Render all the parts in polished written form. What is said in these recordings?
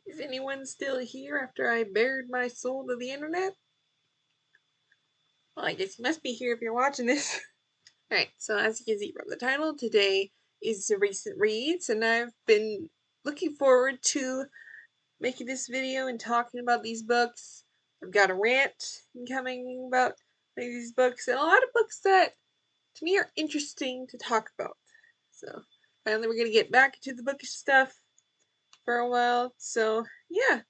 Is anyone still here after I bared my soul to the internet? Well, I guess you must be here if you're watching this. Alright, so as you can see from the title, today is the recent reads, and I've been looking forward to making this video and talking about these books. I've got a rant coming about these books, and a lot of books that, to me, are interesting to talk about. So, finally we're going to get back into the bookish stuff for a while, so yeah. I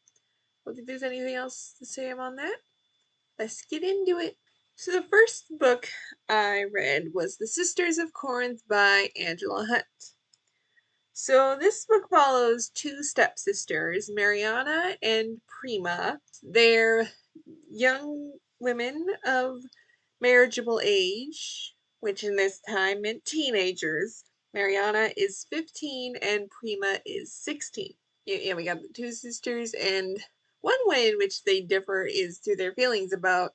don't think there's anything else to say on that. Let's get into it. So the first book I read was The Sisters of Corinth by Angela Hunt. So this book follows two stepsisters, Mariana and Prima. They're young women of marriageable age, which in this time meant teenagers. Mariana is 15 and Prima is 16. Yeah, we got the two sisters, and one way in which they differ is through their feelings about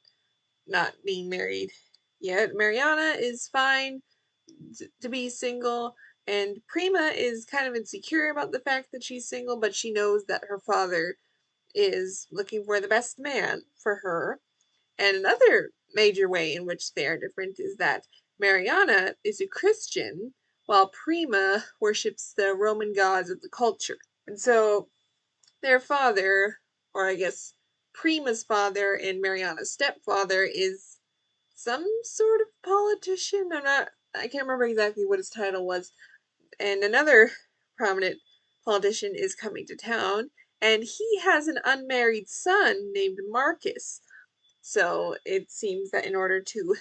not being married yet. Mariana is fine to be single, and Prima is kind of insecure about the fact that she's single, but she knows that her father is looking for the best man for her. And another major way in which they are different is that Mariana is a Christian, while Prima worships the Roman gods of the culture. And so their father, or I guess Prima's father and Mariana's stepfather, is some sort of politician. I can't remember exactly what his title was. And another prominent politician is coming to town, and he has an unmarried son named Marcus. So it seems that in order to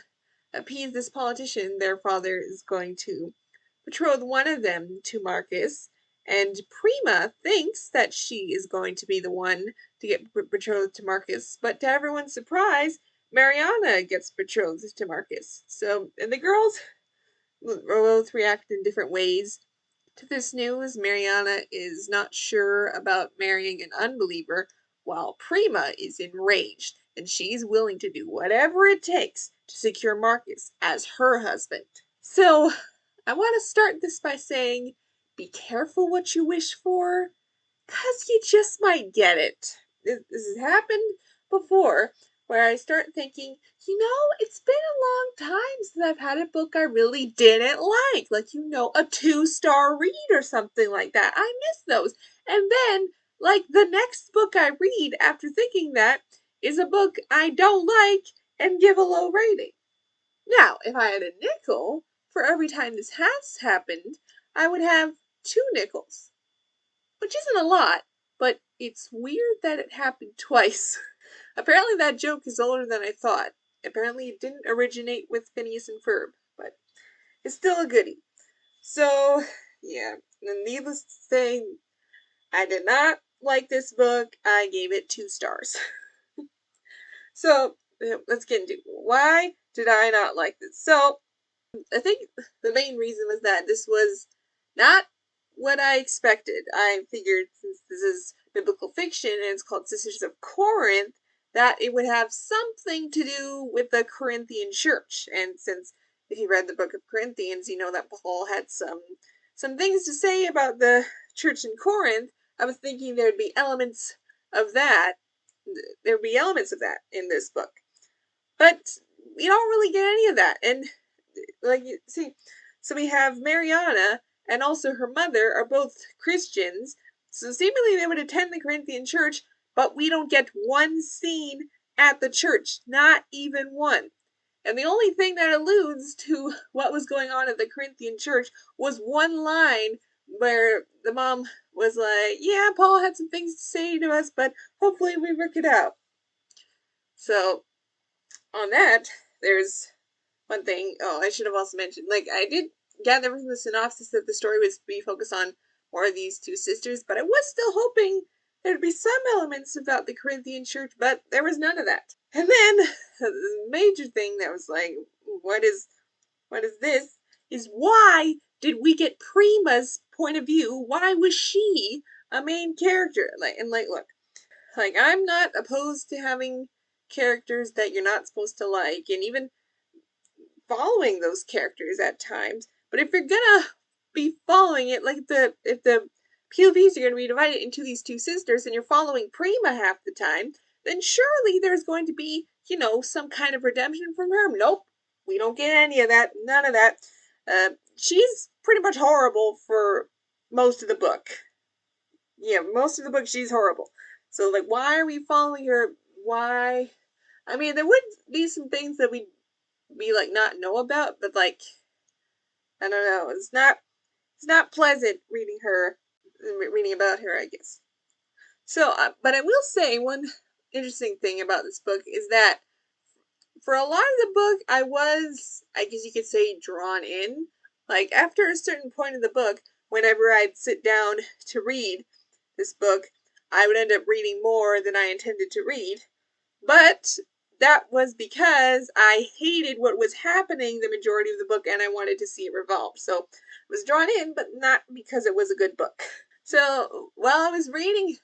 appease this politician, their father is going to betroth one of them to Marcus, and Prima thinks that she is going to be the one to get betrothed to Marcus, but to everyone's surprise, Mariana gets betrothed to Marcus. So, and the girls both react in different ways to this news. Mariana is not sure about marrying an unbeliever, while Prima is enraged, and she's willing to do whatever it takes to secure Marcus as her husband. So, I want to start this by saying, be careful what you wish for, because you just might get it. This has happened before, where I start thinking, it's been a long time since I've had a book I really didn't like. Like, a 2-star read or something like that. I miss those. And then, like, the next book I read after thinking that is a book I don't like and give a low rating. Now, if I had a nickel for every time this has happened, I would have 2 nickels. Which isn't a lot, but it's weird that it happened twice. Apparently that joke is older than I thought. Apparently it didn't originate with Phineas and Ferb, but it's still a goodie. So, yeah, needless to say, I did not like this book. I gave it 2 stars. So, let's get into it. Why did I not like this? So, I think the main reason was that this was not what I expected. I figured, since this is biblical fiction and it's called Sisters of Corinth, that it would have something to do with the Corinthian church. And since if you read the book of Corinthians, you know that Paul had some things to say about the church in Corinth. I was thinking there would be elements of that. There would be elements of that in this book. But we don't really get any of that. And so we have Mariana and also her mother are both Christians, so seemingly they would attend the Corinthian church, but we don't get one scene at the church, not even one. And the only thing that alludes to what was going on at the Corinthian church was one line where the mom was like, yeah, Paul had some things to say to us, but hopefully we work it out. So, on that, there's one thing. Oh, I should have also mentioned, I did gather from the synopsis that the story was to be focused on more of these two sisters, but I was still hoping there'd be some elements about the Corinthian church, but there was none of that. And then the major thing that was like, what is this? Is why did we get Prima's point of view? Why was she a main character? Look, I'm not opposed to having characters that you're not supposed to like, and even following those characters at times. But if you're gonna be following it, if the POVs are going to be divided into these two sisters and you're following Prima half the time, then surely there's going to be, you know, some kind of redemption from her. Nope. We don't get any of that. None of that. She's pretty much horrible for most of the book. Yeah, most of the book she's horrible. So, like, why are we following her? Why? I mean, there would be some things that we like not know about, but like, I don't know. It's not pleasant reading about her, I guess. So, but I will say one interesting thing about this book is that for a lot of the book, I guess you could say, drawn in. Like, after a certain point of the book, whenever I'd sit down to read this book, I would end up reading more than I intended to read. But that was because I hated what was happening the majority of the book and I wanted to see it revolve. So I was drawn in, but not because it was a good book. So while I was reading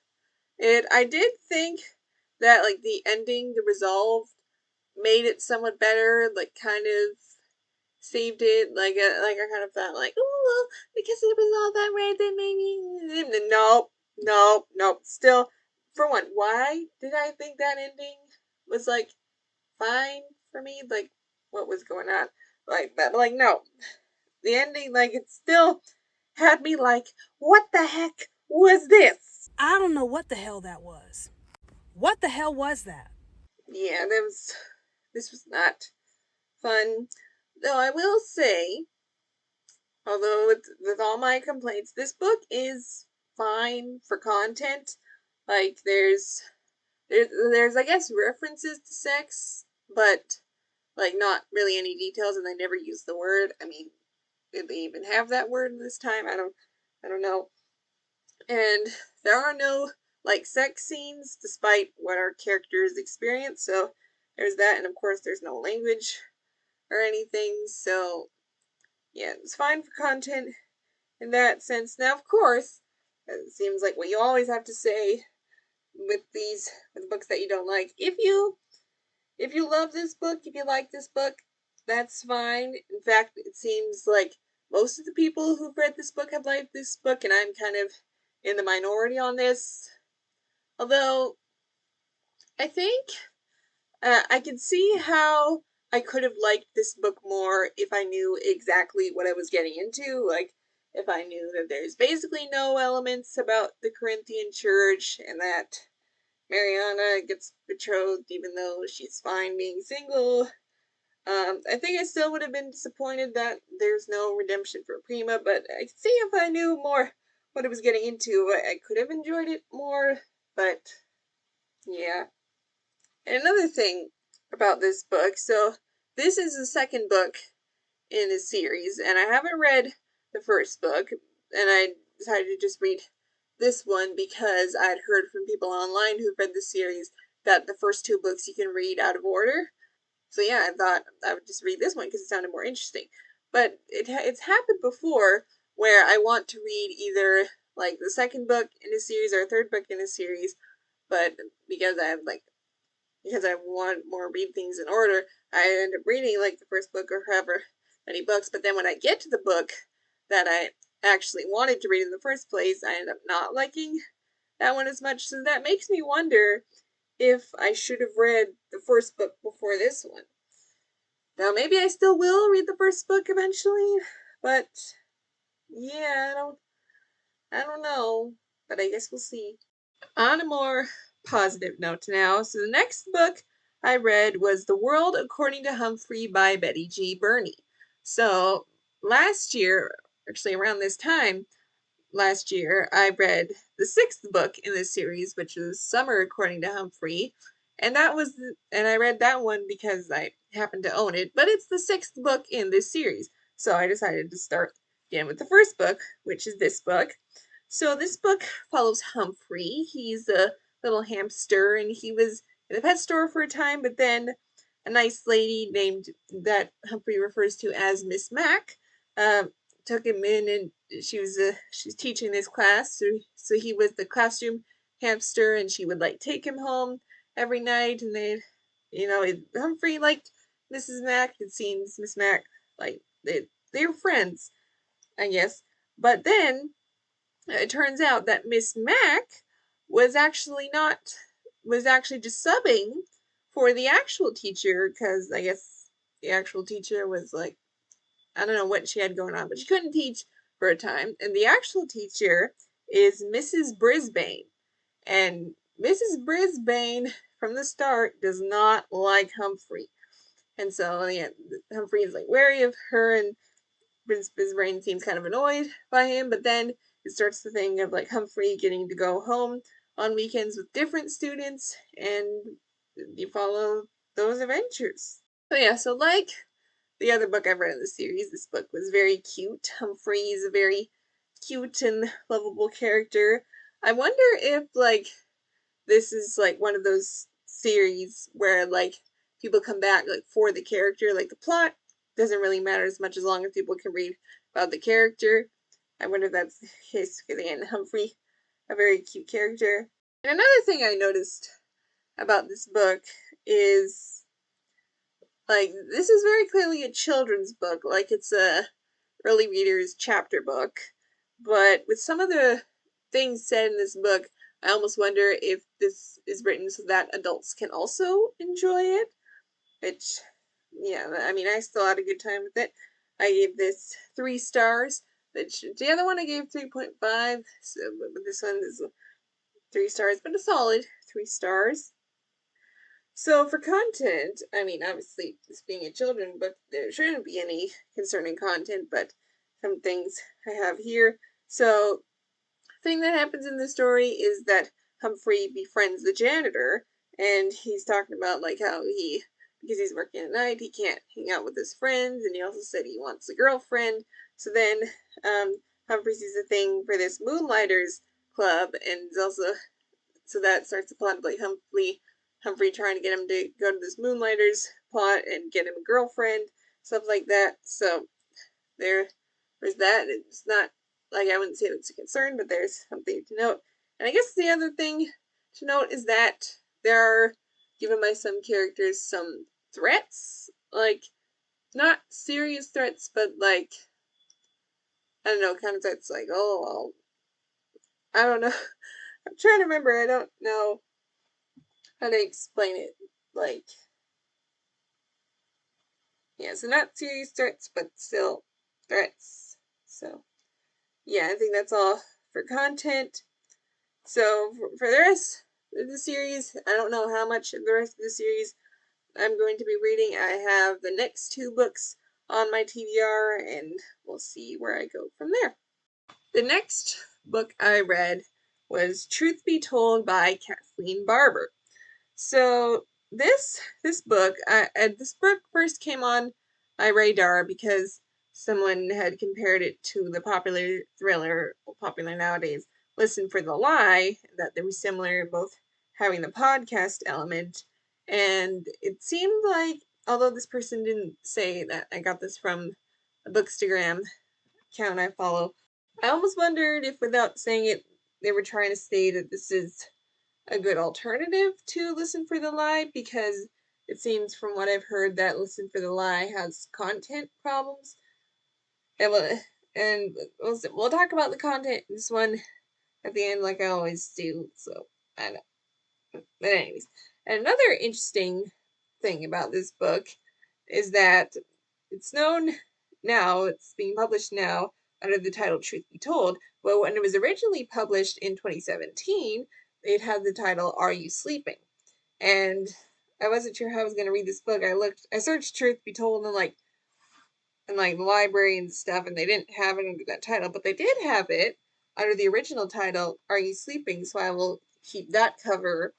it, I did think that, like, the ending, the resolve, made it somewhat better, like, kind of saved it. Like, I kind of felt like, oh, well, because it was all that way, then maybe. Nope. Still, for one, why did I think that ending was, like, fine for me? Like, what was going on? Like, but, like, no. The ending, like, it still had me like, what the heck was this? I don't know what the hell that was. What the hell was that? Yeah, this was not fun. Though I will say, although with all my complaints, this book is fine for content. Like, there's I guess references to sex, but like not really any details, and they never use the word. I mean, did they even have that word this time? I don't know. And there are no, like, sex scenes despite what our characters experience, so there's that. And of course there's no language or anything, so yeah, it's fine for content in that sense. Now, of course, it seems like what you always have to say with books that you don't like. If you love this book, if you like this book, that's fine. In fact, it seems like most of the people who've read this book have liked this book, and I'm kind of in the minority on this. Although, I think I can see how I could have liked this book more if I knew exactly what I was getting into. Like, if I knew that there's basically no elements about the Corinthian church and that Mariana gets betrothed even though she's fine being single. I think I still would have been disappointed that there's no redemption for Prima, but I see if I knew more what I was getting into, I could have enjoyed it more, but yeah. And another thing about this book, so this is the second book in the series, and I haven't read the first book, and I decided to just read this one because I'd heard from people online who've read the series that the first two books you can read out of order. So yeah, I thought I would just read this one because it sounded more interesting. But it's happened before where I want to read either, like, the second book in a series or a third book in a series, but because I want more read things in order, I end up reading, like, the first book or however many books, but then when I get to the book that I actually wanted to read in the first place, I end up not liking that one as much. So that makes me wonder if I should have read the first book before this one. Now, maybe I still will read the first book eventually, but yeah, I don't know, but I guess we'll see. On a more positive note now, so the next book I read was The World According to Humphrey by Betty G. Birney. So last year, actually around this time last year, I read the sixth book in this series, which is Summer According to Humphrey, and I read that one because I happened to own it, but it's the sixth book in this series, so I decided to start again with the first book, which is this book. So this book follows Humphrey. He's a little hamster, and he was in the pet store for a time, but then a nice lady named that Humphrey refers to as Miss Mac took him in, and she's teaching this class. So he was the classroom hamster, and she would, like, take him home every night, and Humphrey liked Mrs. Mac. It seems Miss Mac, like, they were friends, I guess. But then it turns out that Miss Mac was actually just subbing for the actual teacher, because I guess the actual teacher was like, I don't know what she had going on, but she couldn't teach for a time. And the actual teacher is Mrs. Brisbane. And Mrs. Brisbane, from the start, does not like Humphrey. And so, yeah, Humphrey is like wary of her, and Brisbane seems kind of annoyed by him. But then it starts the thing of like Humphrey getting to go home on weekends with different students, and you follow those adventures. So yeah, so like the other book I've read in the series, this book was very cute. Humphrey is a very cute and lovable character. I wonder if like this is like one of those series where like people come back like for the character, like the plot doesn't really matter as much as long as people can read about the character. I wonder if that's the case, because again, Humphrey, a very cute character. And another thing I noticed about this book is like this is very clearly a children's book, like it's a early readers chapter book, but with some of the things said in this book, I almost wonder if this is written so that adults can also enjoy it. Which, yeah, I mean, I still had a good time with it. I gave this 3 stars. The other one I gave 3.5, so, but this one is 3 stars, but a solid 3 stars. So for content, I mean, obviously, this being a children's book, there shouldn't be any concerning content, but some things I have here. So, thing that happens in the story is that Humphrey befriends the janitor, and he's talking about like how because he's working at night, he can't hang out with his friends, and he also said he wants a girlfriend. So then, Humphrey sees a thing for this Moonlighters club, and also so that starts the plot of like Humphrey trying to get him to go to this Moonlighters plot and get him a girlfriend, stuff like that. So there's that. It's not like I wouldn't say that's a concern, but there's something to note. And I guess the other thing to note is that there are given by some characters some threats, like not serious threats, but like I don't know, kind of threats like, oh, well, I don't know. I'm trying to remember. I don't know how to explain it. Like, yeah, so not serious threats, but still threats. So, yeah, I think that's all for content. So, for the rest of the series, I don't know how much of the rest of the series I'm going to be reading. I have the next 2 books on my TBR, and we'll see where I go from there. The next book I read was Truth Be Told by Kathleen Barber. So this book first came on my radar because someone had compared it to the popular thriller, popular nowadays, Listen for the Lie, that they were similar, both having the podcast element. And it seemed like, although this person didn't say that I got this from a Bookstagram account I follow, I almost wondered if, without saying it, they were trying to say that this is a good alternative to Listen for the Lie, because it seems from what I've heard that Listen for the Lie has content problems. And we'll talk about the content in this one at the end, like I always do. So I know. But anyways, and another interesting thing about this book is that it's known now, it's being published now under the title Truth Be Told, but when it was originally published in 2017, it had the title Are You Sleeping? And I wasn't sure how I was going to read this book. I searched Truth Be Told in like the library and stuff, and they didn't have it under that title, but they did have it under the original title Are You Sleeping? So I will keep that cover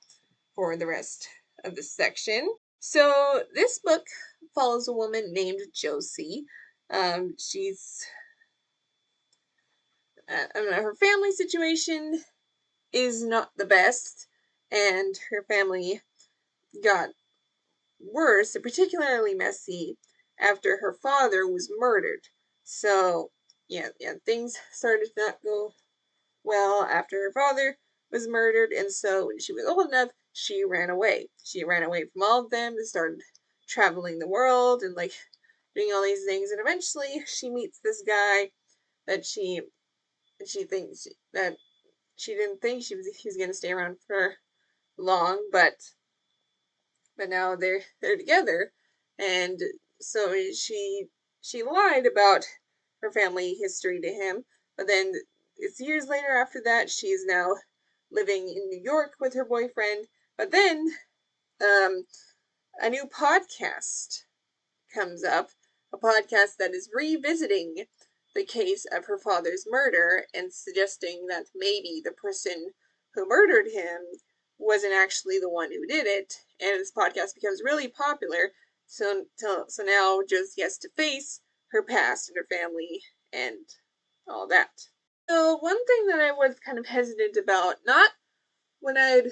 for the rest of the section. So this book follows a woman named Josie. She's I don't know, her family situation is not the best, and her family got worse, particularly messy, after her father was murdered. So yeah, things started to not go well after her father was murdered, and so when she was old enough, she ran away. She ran away from all of them and started traveling the world and like doing all these things, and eventually she meets this guy that she and she thinks that she didn't think he was going to stay around for long, but now they're together, and so she lied about her family history to him, but then it's years later after that she's now living in New York with her boyfriend, but then a new podcast comes up, a podcast that is revisiting the case of her father's murder and suggesting that maybe the person who murdered him wasn't actually the one who did it, and this podcast becomes really popular. So now Josie has to face her past and her family and all that. So one thing that I was kind of hesitant about, not when I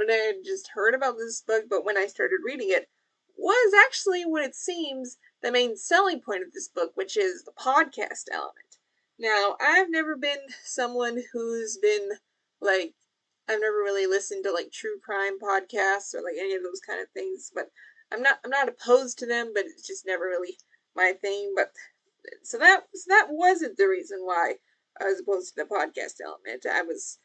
had just heard about this book, but when I started reading it, was actually what it seems the main selling point of this book, which is the podcast element. Now, I've never been someone who's been like, I've never really listened to like true crime podcasts or like any of those kind of things, but I'm not opposed to them, but it's just never really my thing. But so that wasn't the reason why I was opposed to the podcast element. I was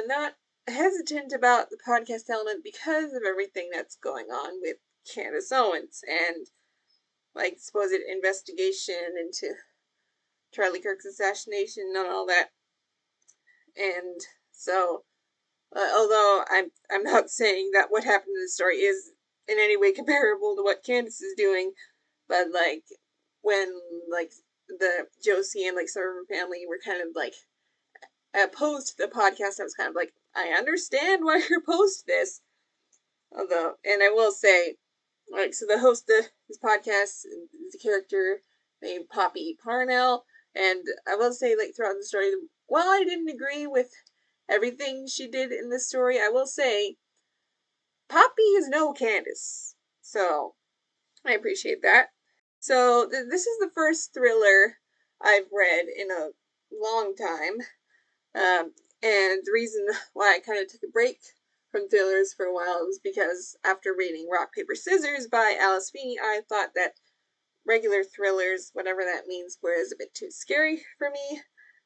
not hesitant about the podcast element because of everything that's going on with Candace Owens and like supposed investigation into Charlie Kirk's assassination and all that. And so, although I'm not saying that what happened in the story is in any way comparable to what Candace is doing, but like when like the Josie and like some of her family were kind of like opposed to the podcast, I was kind of like, I understand why you're opposed to this. Although, and I will say, like, so the host of this podcast is a character named Poppy Parnell, and I will say, like, throughout the story, while I didn't agree with everything she did in this story, I will say, Poppy is no Candace. So, I appreciate that. So, this is the first thriller I've read in a long time. And the reason why I kind of took a break from thrillers for a while was because after reading Rock, Paper, Scissors by Alice Feeney, I thought that regular thrillers, whatever that means, was a bit too scary for me.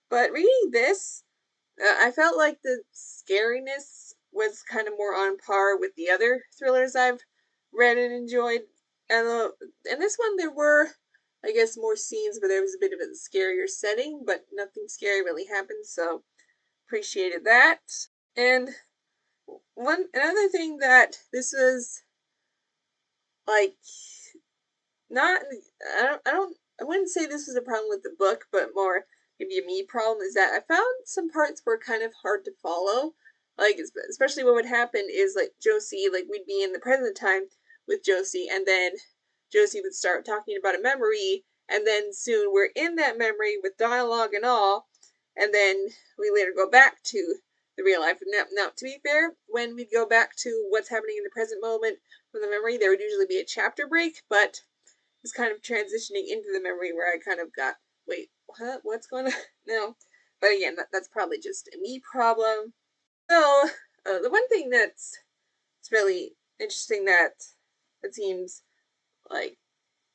But reading this, I felt like the scariness was kind of more on par with the other thrillers I've read and enjoyed. And in this one, there were, I guess, more scenes where there was a bit of a scarier setting, but nothing scary really happened, so appreciated that. And another thing that this was like not I wouldn't say this was a problem with the book, but more maybe a me problem is that I found some parts were kind of hard to follow. Like especially what would happen is like Josie, like we'd be in the present time with Josie, and then Josie would start talking about a memory, and then soon we're in that memory with dialogue and all, and then we later go back to the real life. Now, to be fair, when we'd go back to what's happening in the present moment from the memory, there would usually be a chapter break, but it's kind of transitioning into the memory where I kind of got, wait, what? What's going on? No. But again, that's probably just a me problem. So, the one thing that's really interesting that it seems like,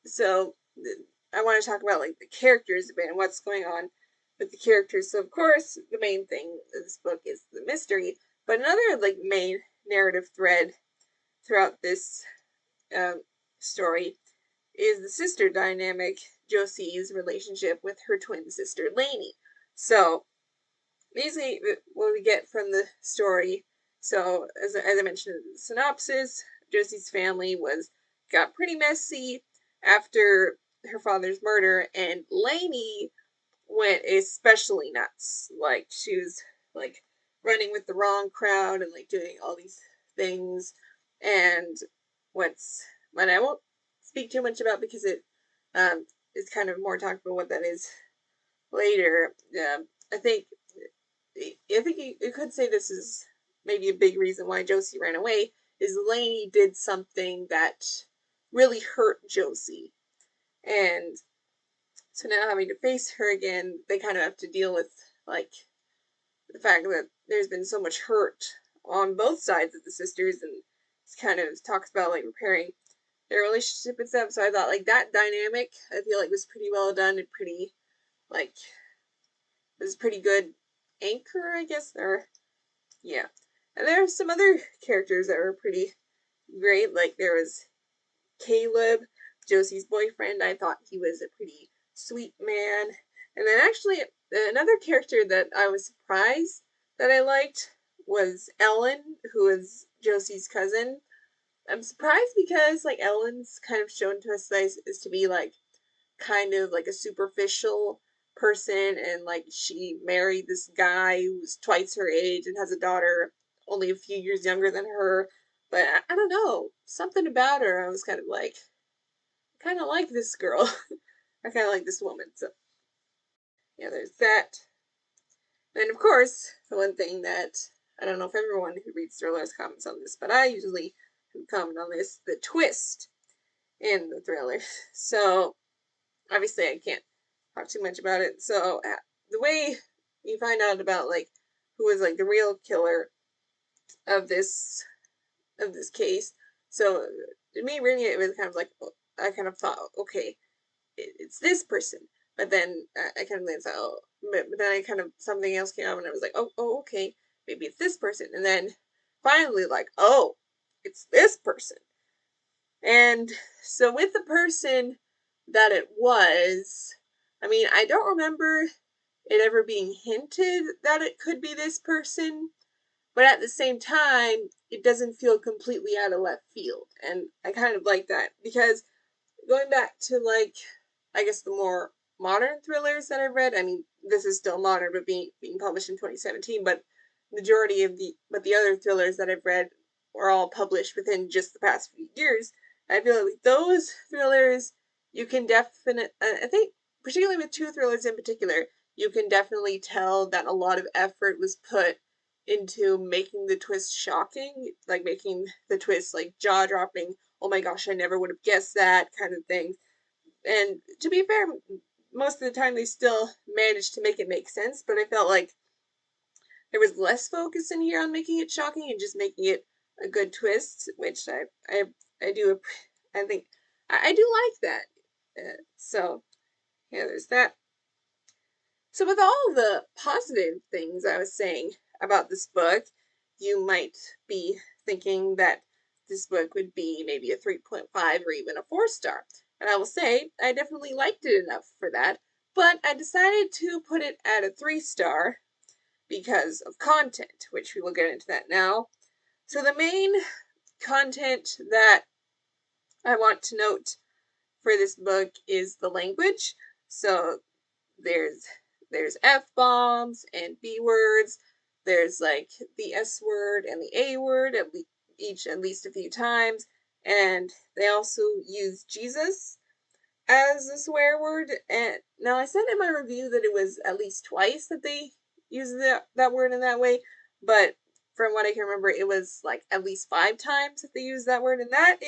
so I want to talk about like the characters a bit and what's going on with the characters. So of course, the main thing of this book is the mystery, but another like main narrative thread throughout this story is the sister dynamic, Josie's relationship with her twin sister Lainey. So basically, what we get from the story. So as I mentioned in the synopsis, Josie's family got pretty messy after her father's murder, and Lainey went especially nuts. Like she was like running with the wrong crowd and like doing all these things. And what I won't speak too much about because it is kind of more talk about what that is later. I think you could say this is maybe a big reason why Josie ran away is Lainey did something that really hurt Josie, and so now having to face her again, they kind of have to deal with like the fact that there's been so much hurt on both sides of the sisters, and it kind of talks about like repairing their relationship and stuff. So I thought like that dynamic, I feel like was pretty well done and pretty like was a pretty good anchor, I guess, or, yeah. And there are some other characters that were pretty great, like there was Caleb, Josie's boyfriend. I thought he was a pretty sweet man. And then actually, another character that I was surprised that I liked was Ellen, who is Josie's cousin. I'm surprised because, like, Ellen's kind of shown to us is to be, like, kind of like a superficial person, and like she married this guy who's twice her age and has a daughter only a few years younger than her. But I don't know, something about her, I was kind of like, I kind of like this girl. I kind of like this woman. So yeah, there's that. And of course, the one thing that I don't know if everyone who reads thrillers comments on this, but I usually comment on this: the twist in the thriller. So obviously I can't talk too much about it. So the way you find out about like who was like the real killer of this case. So to me, reading it was kind of like, I kind of thought, okay, it's this person. But then I kind of thought, oh, but then I kind of, something else came up and I was like, oh, okay, maybe it's this person. And then finally, like, oh, it's this person. And so with the person that it was, I mean, I don't remember it ever being hinted that it could be this person, but at the same time, it doesn't feel completely out of left field. And I kind of like that because going back to, like, I guess the more modern thrillers that I've read, I mean, this is still modern, but being published in 2017, but the other thrillers that I've read were all published within just the past few years. I feel like those thrillers, you can I think, particularly with two thrillers in particular, you can definitely tell that a lot of effort was put into making the twist shocking, like making the twist like jaw-dropping, oh my gosh, I never would have guessed that kind of thing. And to be fair, most of the time they still managed to make it make sense, but I felt like there was less focus in here on making it shocking and just making it a good twist, which I do, I think, I do like that. So, yeah, there's that. So with all the positive things I was saying about this book, you might be thinking that this book would be maybe a 3.5 or even a 4-star. And I will say, I definitely liked it enough for that, but I decided to put it at a 3-star because of content, which we will get into that now. So the main content that I want to note for this book is the language. So there's F-bombs and B-words. There's like the S word and the A word each at least a few times. And they also use Jesus as a swear word. And now I said in my review that it was at least twice that they use that word in that way, but from what I can remember, it was like at least 5 times that they use that word, and that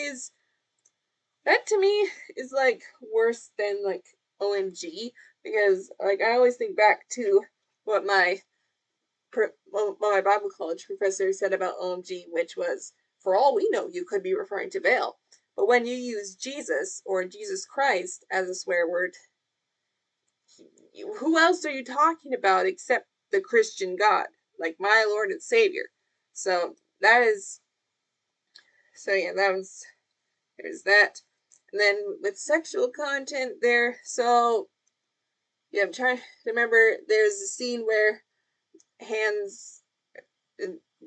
to me is like worse than like OMG, because like I always think back to what my Bible college professor said about OMG, which was, for all we know, you could be referring to Baal. But when you use Jesus or Jesus Christ as a swear word, who else are you talking about except the Christian God, like my Lord and Savior? So that is, so yeah, there's that. And then with sexual content there, so yeah, I'm trying to remember, there's a scene where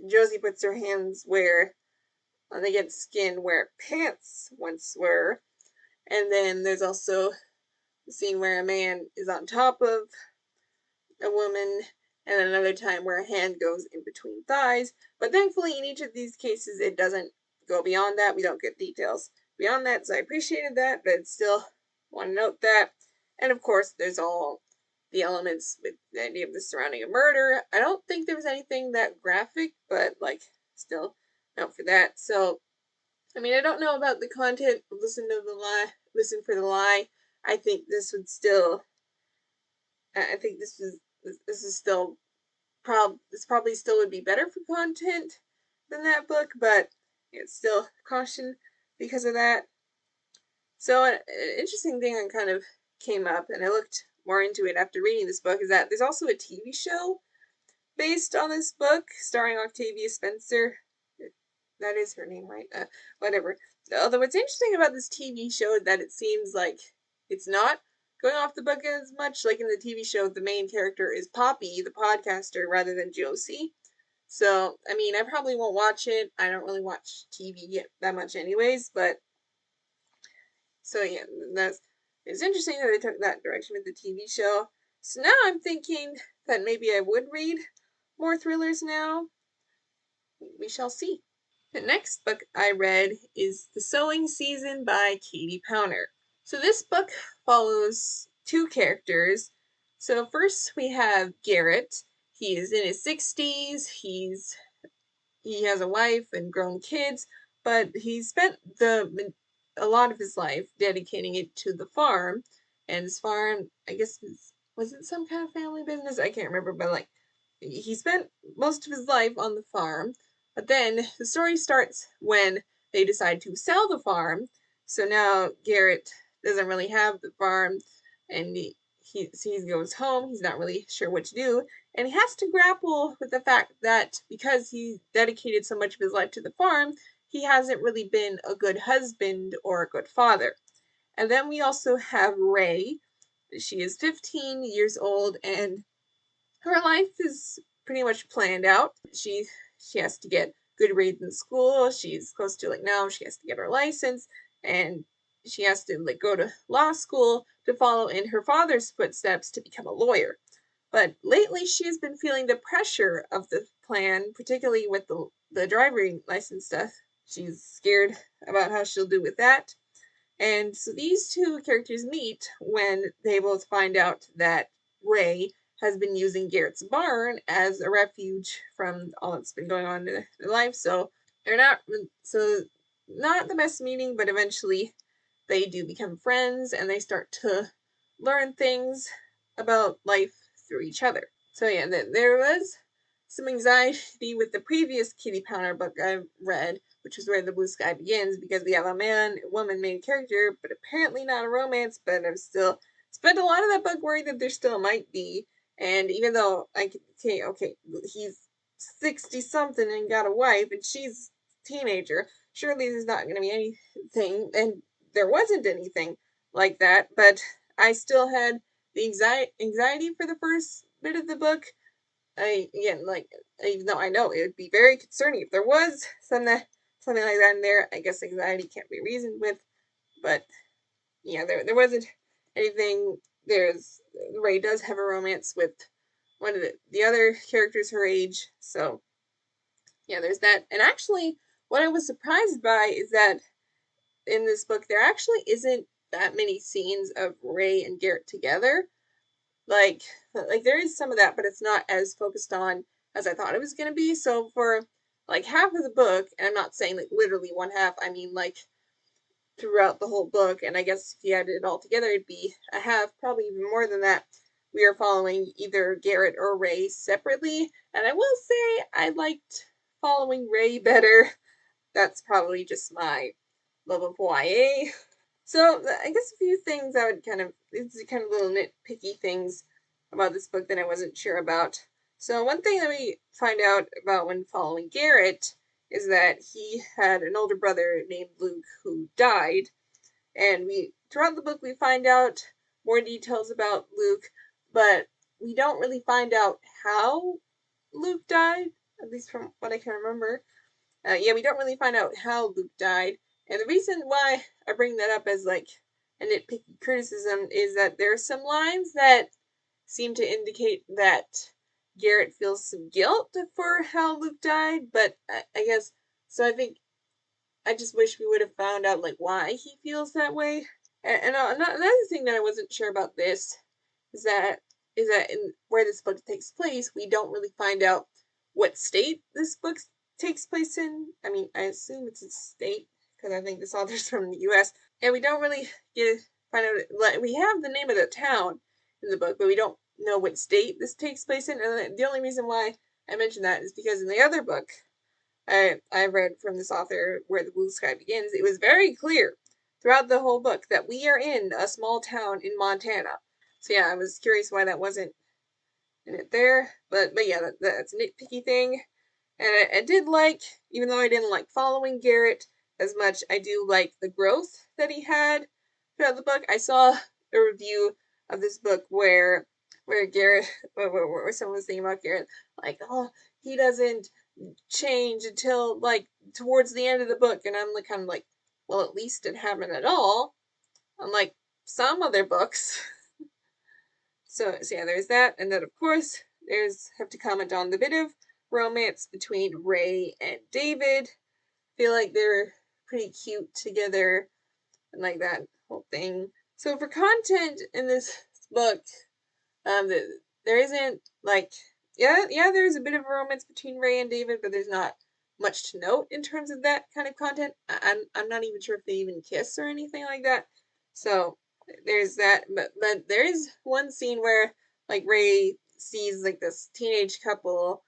Josie puts her hands where on against skin where pants once were. And then there's also the scene where a man is on top of a woman, and another time where a hand goes in between thighs. But thankfully, in each of these cases, it doesn't go beyond that. We don't get details beyond that, so I appreciated that, but still want to note that. And of course, there's all the elements with the idea of the surrounding a murder. I don't think there was anything that graphic, but like, still note for that. So, I mean, I don't know about the content. Listen for the lie. I think this would still. I think this is still this probably still would be better for content than that book, but it's still caution because of that. So an interesting thing that kind of came up, and I looked more into it after reading this book is that there's also a TV show based on this book, starring Octavia Spencer. That is her name, right? Whatever. Although what's interesting about this TV show is that it seems like it's not going off the book as much. Like in the TV show, the main character is Poppy, the podcaster, rather than Josie. So, I mean, I probably won't watch it. I don't really watch TV that much anyways, but so yeah, it's interesting that they took that direction with the TV show. So now I'm thinking that maybe I would read more thrillers now. We shall see. The next book I read is The Sowing Season by Katie Powner. So this book follows two characters. So first we have Garrett. He is in his 60s. He has a wife and grown kids, but he spent a lot of his life dedicating it to the farm. And his farm, I guess, was it some kind of family business? I can't remember, but like he spent most of his life on the farm. But then the story starts when they decide to sell the farm. So now Garrett doesn't really have the farm, and he goes home. He's not really sure what to do, and he has to grapple with the fact that because he dedicated so much of his life to the farm, he hasn't really been a good husband or a good father. And then we also have Ray. She is 15 years old, and her life is pretty much planned out. She has to get good grades in school. She's close to now she has to get her license, and she has to go to law school to follow in her father's footsteps to become a lawyer. But lately she has been feeling the pressure of the plan, particularly with the driving license stuff. She's scared about how she'll do with that. And so these two characters meet when they both find out that Ray has been using Garrett's barn as a refuge from all that's been going on in their life. So they're not the best meeting, but eventually they do become friends and they start to learn things about life through each other. So yeah, there was some anxiety with the previous Kitty Powner book I read, which is Where the Blue Sky Begins, because we have a woman main character, but apparently not a romance. But I'm still spent a lot of that book worried that there still might be. And even though I can say, okay, he's 60 something and got a wife, and she's a teenager, surely there's not going to be anything. And there wasn't anything like that, but I still had the anxiety for the first bit of the book. Even though I know it would be very concerning if there was something like that in there. I guess anxiety can't be reasoned with, but yeah, there wasn't anything. Ray does have a romance with one of the other characters her age, so yeah, there's that. And actually, what I was surprised by is that in this book there actually isn't that many scenes of Ray and Garrett together. Like there is some of that, but it's not as focused on as I thought it was going to be. So for half of the book, and I'm not saying literally one half, I mean throughout the whole book, and I guess if you added it all together, it'd be a half, probably even more than that. We are following either Garrett or Ray separately, and I will say I liked following Ray better. That's probably just my love of YA. So I guess a few things I would it's kind of little nitpicky things about this book that I wasn't sure about. So one thing that we find out about when following Garrett is that he had an older brother named Luke who died. And throughout the book we find out more details about Luke, but we don't really find out how Luke died, at least from what I can remember. We don't really find out how Luke died. And the reason why I bring that up as a nitpicky criticism is that there are some lines that seem to indicate that Garrett feels some guilt for how Luke died, but I guess, so I think I just wish we would have found out why he feels that way. And another thing that I wasn't sure about this is that in where this book takes place, we don't really find out what state this book takes place in. I mean, I assume it's a state because I think this author's from the U.S. And we don't really find out. We have the name of the town in the book, but we don't know what state this takes place in. And the only reason why I mention that is because in the other book I read from this author, Where the Blue Sky Begins, it was very clear throughout the whole book that we are in a small town in Montana. So yeah, I was curious why that wasn't in it there. But yeah, that's a nitpicky thing. And I did like, even though I didn't like following Garrett as much, I do like the growth that he had throughout the book. I saw a review of this book where Garrett, where someone was saying about Garrett, like, oh, he doesn't change until like towards the end of the book, and I'm like, kind of like, well, at least it happened at all, unlike some other books. So yeah, there's that, and then of course have to comment on the bit of romance between Ray and David. I feel like they're pretty cute together, and like that whole thing. So for content in this book, there isn't like there's a bit of a romance between Ray and David, but there's not much to note in terms of that kind of content. I'm not even sure if they even kiss or anything like that. So there's that, but there is one scene where like Ray sees like this teenage couple,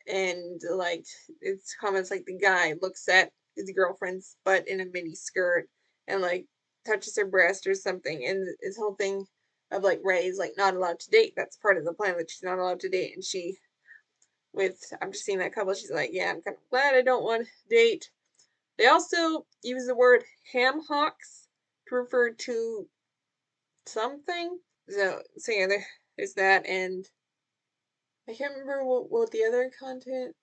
and like it's comments like the guy looks at his girlfriend's butt in a mini skirt and like touches her breast or something, and this whole thing of like Ray's like not allowed to date. That's part of the plan, that she's not allowed to date, and she I'm just seeing that couple, she's like, yeah, I'm kind of glad I don't want to date. They also use the word ham hocks to refer to something. So yeah, there's that, and I can't remember what the other content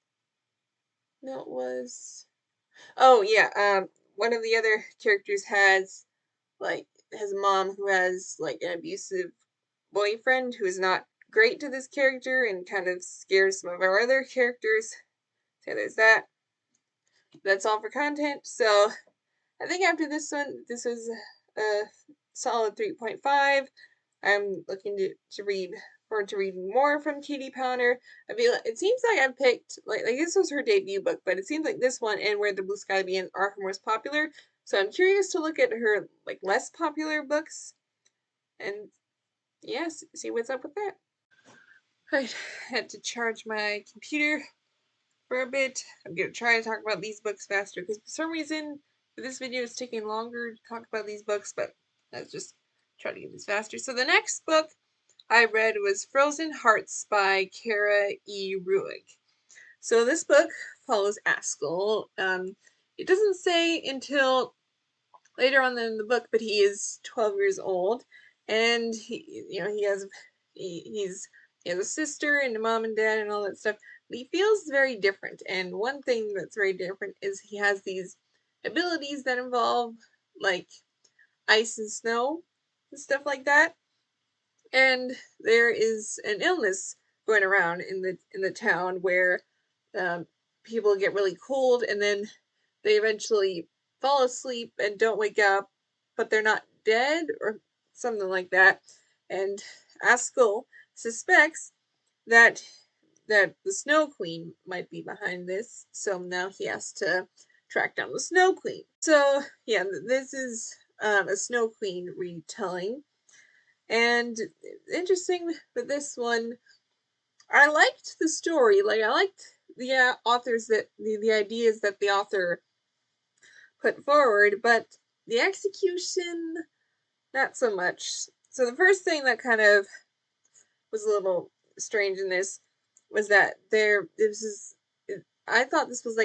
note was. Oh yeah, one of the other characters has a mom who has like an abusive boyfriend who is not great to this character and kind of scares some of our other characters. So there's that. That's all for content. So I think after this one, this was a solid 3.5. I'm looking to read more from Katie Powner. I feel it seems like I've picked like this was her debut book, but it seems like this one and Where the Blue Sky Begins are her most popular. So I'm curious to look at her like less popular books and yes, see what's up with that. I had to charge my computer for a bit. I'm gonna try to talk about these books faster because for some reason this video is taking longer to talk about these books, but let's just try to get this faster. So the next book I read was Frozen Hearts by Cara E. Ruegg. So this book follows Askell. It doesn't say until later on in the book, but he is 12 years old, and he has a sister and a mom and dad and all that stuff. But he feels very different, and one thing that's very different is he has these abilities that involve like ice and snow and stuff like that. And there is an illness going around in the town where people get really cold and then they eventually fall asleep and don't wake up, but they're not dead or something like that. And Askell suspects that the Snow Queen might be behind this, so now he has to track down the Snow Queen. So yeah, this is a Snow Queen retelling. And interesting with this one, I liked the story. Like I liked the authors that the ideas that the author put forward, but the execution not so much. So the first thing that kind of was a little strange in this was that I thought this was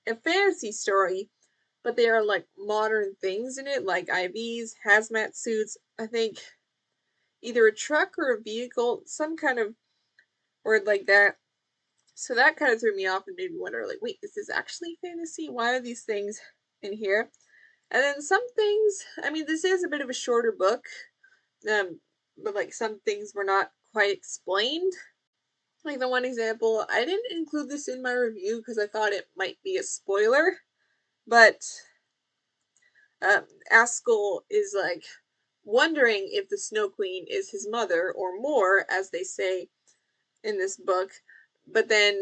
a fantasy story, but there are like modern things in it, like IVs, hazmat suits, I think either a truck or a vehicle, some kind of word like that. So that kind of threw me off and made me wonder, like, wait, is this actually fantasy? Why are these things in here? And then some things, I mean, this is a bit of a shorter book, but like some things were not quite explained. Like the one example, I didn't include this in my review because I thought it might be a spoiler, but Askell is like wondering if the Snow Queen is his mother or more, as they say in this book. But then,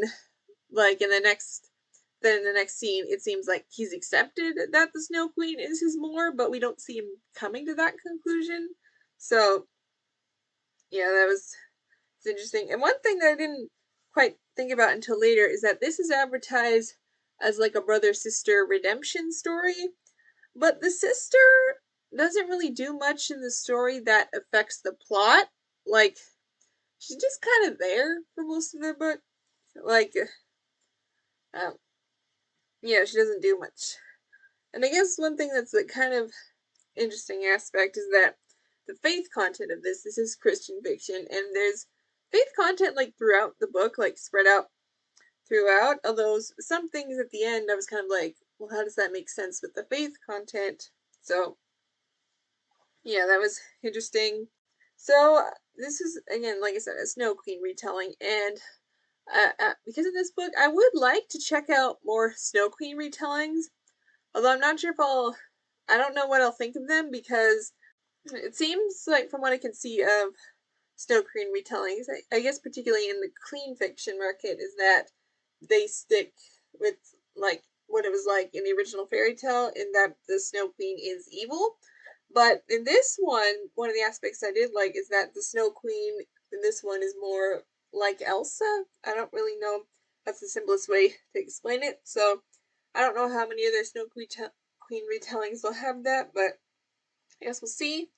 like in the next scene, it seems like he's accepted that the Snow Queen is his more, but we don't see him coming to that conclusion. So yeah, it's interesting. And one thing that I didn't quite think about until later is that this is advertised as like a brother-sister redemption story, but the sister doesn't really do much in the story that affects the plot. Like, she's just kind of there for most of the book. Like, um, yeah, she doesn't do much. And I guess one thing that's a kind of interesting aspect is that the faith content of this is Christian fiction, and there's faith content like throughout the book, like spread out throughout, although some things at the end I was kind of like, well, how does that make sense with the faith content? So yeah, that was interesting. So this is, again, like I said, a Snow Queen retelling, and because of this book, I would like to check out more Snow Queen retellings, although I'm not sure if I don't know what I'll think of them, because it seems like, from what I can see of Snow Queen retellings, I guess particularly in the clean fiction market, is that they stick with like what it was like in the original fairy tale, in that the Snow Queen is evil. But in this one of the aspects I did like is that the Snow Queen in this one is more like Elsa. I don't really know. That's the simplest way to explain it. So I don't know how many other Snow Queen retellings will have that, but I guess we'll see.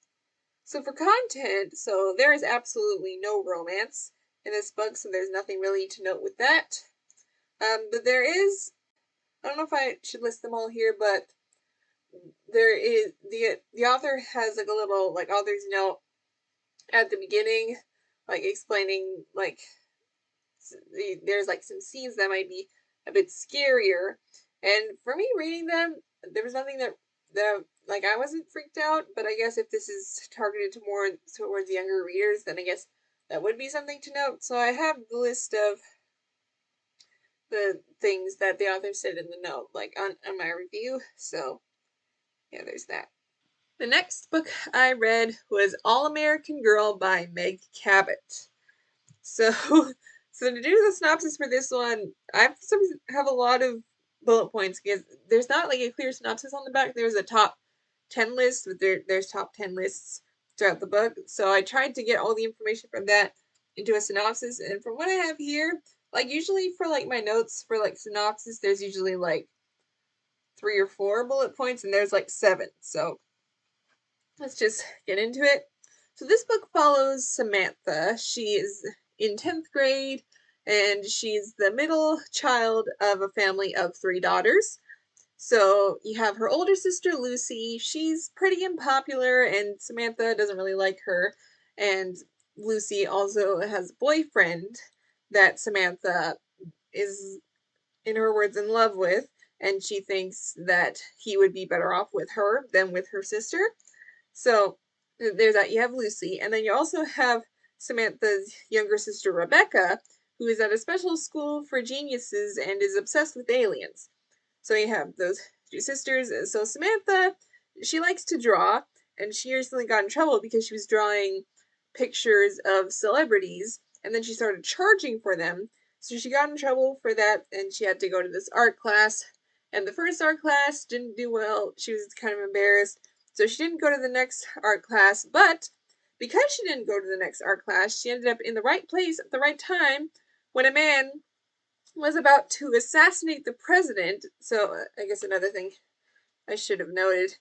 So for content, so there is absolutely no romance in this book, so there's nothing really to note with that. But there is, I don't know if I should list them all here, but there is, the author has like a little like author's note at the beginning, like explaining like there's like some scenes that might be a bit scarier, and for me reading them, there was nothing that like I wasn't freaked out. But I guess if this is targeted to more towards younger readers, then I guess that would be something to note. So I have the list of the things that the author said in the note, like on my review. So yeah, there's that. The next book I read was All American Girl by Meg Cabot. So, so to do the synopsis for this one, I have a lot of bullet points because there's not like a clear synopsis on the back. There's a top 10 list, but there's top 10 lists throughout the book. So I tried to get all the information from that into a synopsis, and from what I have here, like usually for like my notes for like synopsis, there's usually like 3 or 4 bullet points, and there's like 7. So let's just get into it. So this book follows Samantha. She is in 10th grade, and she's the middle child of a family of 3 daughters. So you have her older sister, Lucy. She's pretty unpopular, and Samantha doesn't really like her. And Lucy also has a boyfriend that Samantha is, in her words, in love with, and she thinks that he would be better off with her than with her sister. So there's that. You have Lucy, and then you also have Samantha's younger sister, Rebecca, who is at a special school for geniuses and is obsessed with aliens. So you have those 2 sisters. So Samantha, she likes to draw, and she recently got in trouble because she was drawing pictures of celebrities, and then she started charging for them. So she got in trouble for that, and she had to go to this art class. And the first art class didn't do well. She was kind of embarrassed. So she didn't go to the next art class, but because she didn't go to the next art class, she ended up in the right place at the right time when a man was about to assassinate the president. So I guess another thing I should have noted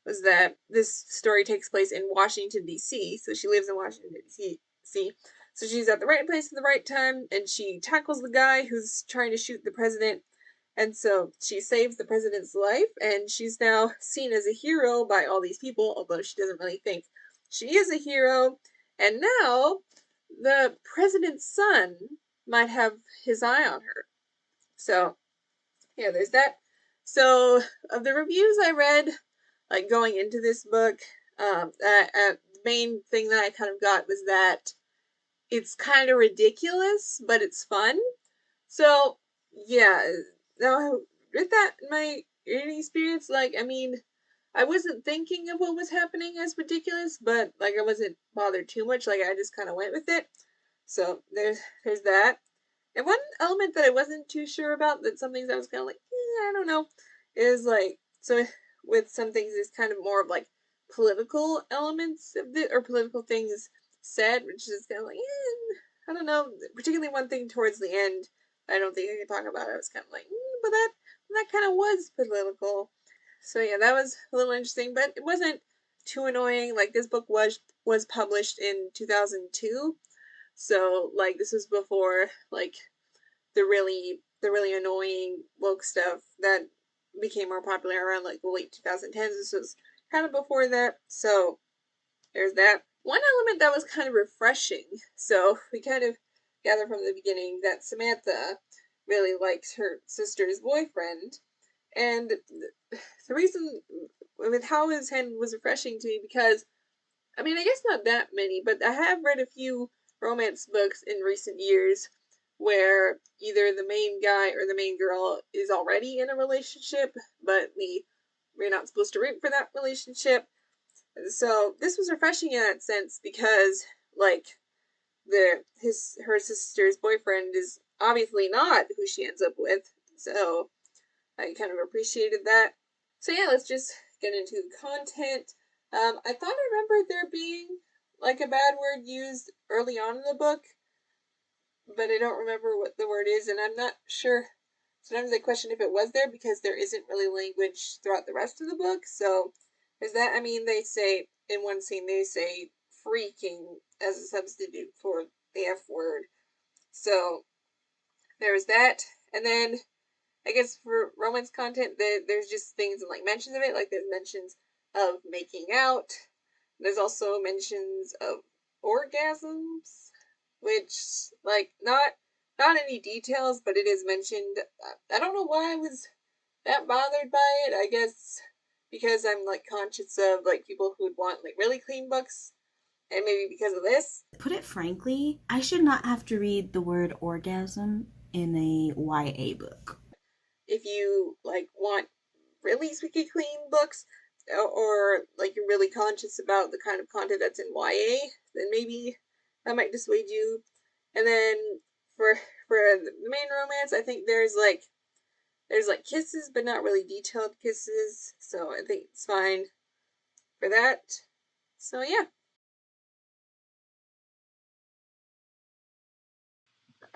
was that this story takes place in Washington, D.C., so she lives in Washington, D.C., so she's at the right place at the right time, and she tackles the guy who's trying to shoot the president, and so she saves the president's life, and she's now seen as a hero by all these people, although she doesn't really think she is a hero. And now the president's son might have his eye on her. So yeah, there's that. So of the reviews I read, like going into this book, the main thing that I kind of got was that it's kind of ridiculous, but it's fun. So yeah, now with that in my reading experience, like I mean, I wasn't thinking of what was happening as ridiculous, but like I wasn't bothered too much. Like I just kind of went with it. So there's that. And one element that I wasn't too sure about, that some things I was kind of like, I don't know, is like, so with some things it's kind of more of like political elements of it, or political things said, which is kind of like, I don't know, particularly one thing towards the end, I don't think I can talk about it. I was kind of like, but that kind of was political. So yeah, that was a little interesting, but it wasn't too annoying. Like, this book was published in 2002, so like this was before like the really annoying woke stuff that became more popular around like the late 2010s. This was kind of before that, so there's that. One element that was kind of refreshing, so we kind of gather from the beginning that Samantha really likes her sister's boyfriend, and the reason with how his hand was refreshing to me because, I mean, I guess not that many, but I have read a few romance books in recent years where either the main guy or the main girl is already in a relationship, but we're not supposed to root for that relationship. So this was refreshing in that sense because, like, her sister's boyfriend is obviously not who she ends up with. So I kind of appreciated that. So yeah, let's just get into the content. I thought I remembered there being like a bad word used early on in the book, but I don't remember what the word is, and I'm not sure. Sometimes I question if it was there because there isn't really language throughout the rest of the book. So there's that. I mean, they say in one scene they say freaking as a substitute for the F word. So there's that. And then I guess for romance content, there's just things and like mentions of it. Like there's mentions of making out. There's also mentions of orgasms, which like not any details, but it is mentioned. I don't know why I was that bothered by it. I guess because I'm like conscious of like people who would want like really clean books, and maybe because of this. Put it frankly, I should not have to read the word orgasm in a YA book. If you like want really squeaky clean books, or like you're really conscious about the kind of content that's in YA, then maybe that might dissuade you. And then for the main romance, I think there's like kisses, but not really detailed kisses, so I think it's fine for that. So yeah.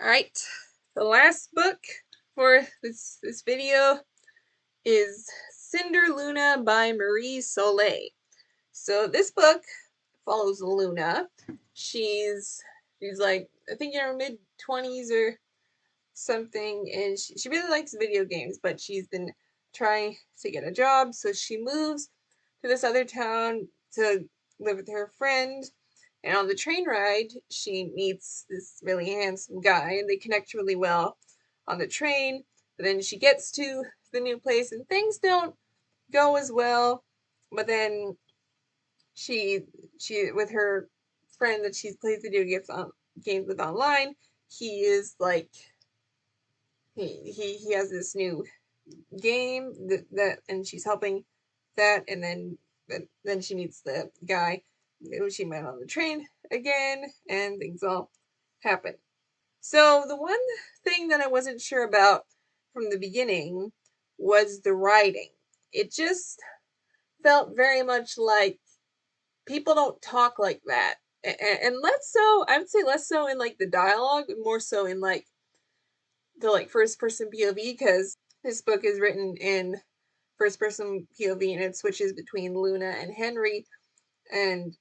Alright. The last book for this video is Cinder Luna by Marie Soleil. So this book follows Luna. She's like, I think in her mid-20s or something, and she really likes video games, but she's been trying to get a job, so she moves to this other town to live with her friend. And on the train ride, she meets this really handsome guy, and they connect really well on the train. But then she gets to the new place, and things don't go as well. But then she with her friend that she's played video games with online, he is like he has this new game that and she's helping that, and then she meets the guy who she met on the train again, and things all happen. So the one thing that I wasn't sure about from the beginning was the writing. It just felt very much like people don't talk like that, and less so, I would say less so in like the dialogue, more so in like the like first person POV, because this book is written in first person POV and it switches between Luna and Henry. And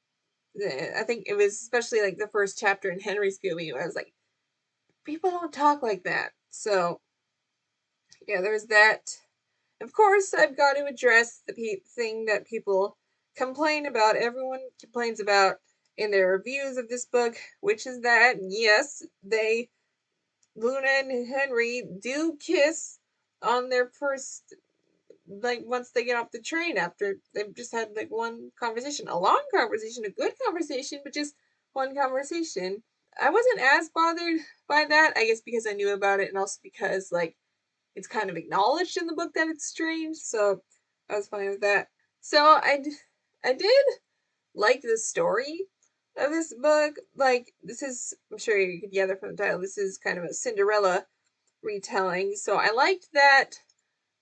I think it was especially like the first chapter in Henry's POV where I was like, people don't talk like that. So yeah, there's that. Of course, I've got to address the thing that people complain about, everyone complains about in their reviews of this book, which is that yes, Luna and Henry do kiss on their first, like, once they get off the train after they've just had like one conversation, a long conversation, a good conversation, but just one conversation. I wasn't as bothered by that, I guess because I knew about it, and also because like it's kind of acknowledged in the book that it's strange, so I was fine with that. So I did like the story of this book. Like, this is, I'm sure you could gather from the title, this is kind of a Cinderella retelling. So I liked that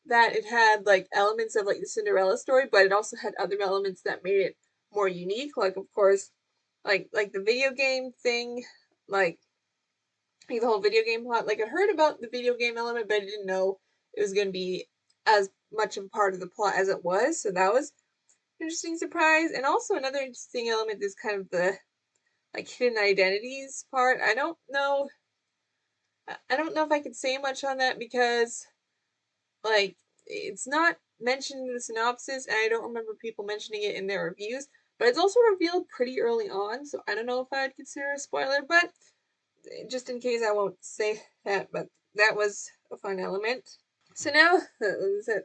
it had like elements of like the Cinderella story, but it also had other elements that made it more unique. Like, of course, like the video game thing, like the whole video game plot. Like, I heard about the video game element, but I didn't know it was going to be as much of a part of the plot as it was. So that was interesting surprise. And also another interesting element is kind of the like hidden identities part. I don't know if I could say much on that because like it's not mentioned in the synopsis, and I don't remember people mentioning it in their reviews. But it's also revealed pretty early on, so I don't know if I'd consider a spoiler. But just in case, I won't say that. But that was a fun element. So now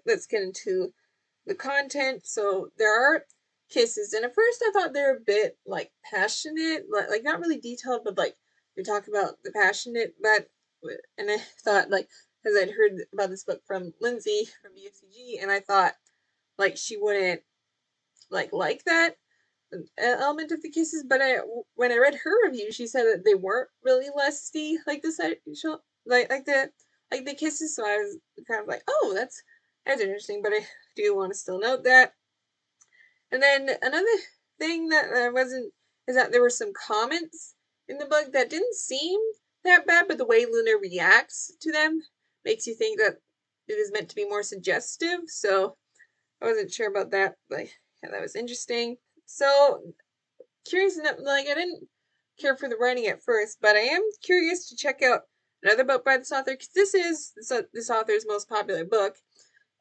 let's get into the content. So there are kisses, and at first I thought they're a bit like passionate, like not really detailed, but like they talk about the passionate. But and I thought like because I'd heard about this book from Lindsay from BFCG, and I thought like she wouldn't like that element of the kisses. But when I read her review, she said that they weren't really lusty like the sexual like the kisses. So I was kind of like, oh, that's interesting. But I do want to still note that. And then another thing that I wasn't is that there were some comments in the book that didn't seem that bad, but the way Luna reacts to them makes you think that it is meant to be more suggestive. So I wasn't sure about that, but yeah, that was interesting. So curious enough, like I didn't care for the writing at first, but I am curious to check out another book by this author because this is this author's most popular book,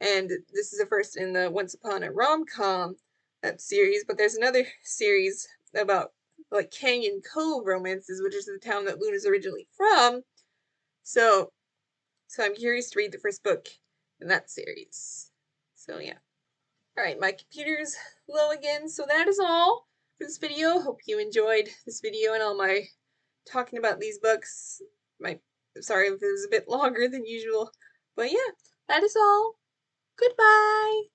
and this is the first in the Once Upon a Rom-Com series. But there's another series about like Canyon Cove romances, which is the town that Luna's originally from. So I'm curious to read the first book in that series. So yeah. Alright, my computer's low again, so that is all for this video. Hope you enjoyed this video and all my talking about these books. Sorry if it was a bit longer than usual. But yeah, that is all. Goodbye!